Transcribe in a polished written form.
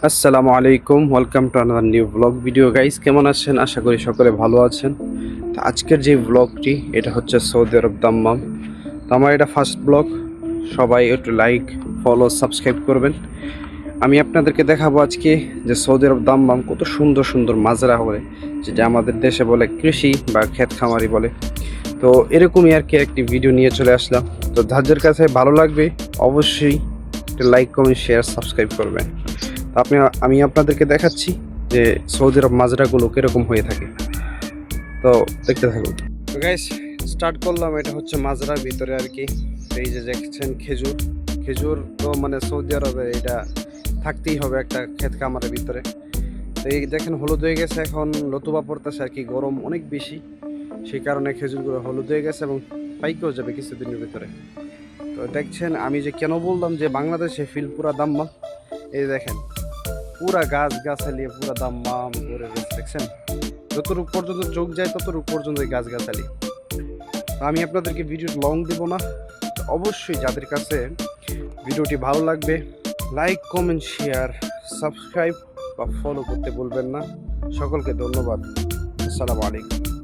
আসসালামু আলাইকুম, welcome to another new blog video guys. কেমন আছেন? আশা করি সকলে ভালো আছেন। তো আজকের যে ব্লগটি এটা হচ্ছে সৌদি আরব দাম্মাম। তো আমার এটা ফার্স্ট ব্লগ, সবাই একটু লাইক, ফলো, সাবস্ক্রাইব করবেন। আমি আপনাদেরকে দেখাবো আজকে যে সৌদি আরব দাম্মাম কত সুন্দর সুন্দর মাজরা বলে, যেটা আমাদের দেশে বলে কৃষি বা ক্ষেত খামারি বলে। তো এরকমই আর কি একটি ভিডিও নিয়ে চলে আসলাম। তো যাদের কাছে ভালো লাগবে অবশ্যই একটা লাইক, কমেন্ট, শেয়ার, সাবস্ক্রাইব করবেন। তো আমি আপনাদেরকে দেখাচ্ছি যে সৌদি আরব মাজরাগুলো কিরকম হয়ে থাকে। তো দেখতে থাকুন। তো গাইস, স্টার্ট করলাম। এটা হচ্ছে মাজরার ভিতরে আর কি। তো এই যে দেখছেন খেজুর, খেজুর তো মানে সৌদি আরবে এটা থাকতেই হবে একটা ক্ষেত খামারের ভিতরে। তো এই দেখেন হলুদ হয়ে গেছে, এখন লতুবা পড়তেছে আর কি, গরম অনেক বেশি, সেই কারণে খেজুরগুলো হলুদ হয়ে গেছে এবং পাইকেও যাবে কিছুদিনের ভিতরে। তো দেখছেন আমি যে কেন বললাম যে বাংলাদেশে ফিল পুরা দাম্মা, এই দেখেন পুরা গাছ গাছালি পুরা দাম্মাম করে গেছে, দেখছেন যতটুকু পর্যন্ত চোখ যায় ততটুকু পর্যন্ত গাছ গাছালি। আমি আপনাদেরকে ভিডিও লং দিব না। তো অবশ্যই যাদের কাছে ভিডিওটি ভালো লাগবে লাইক, কমেন্ট, শেয়ার, সাবস্ক্রাইব বা ফলো করতে ভুলবেন না। সকলকে ধন্যবাদ। আসসালামু আলাইকুম।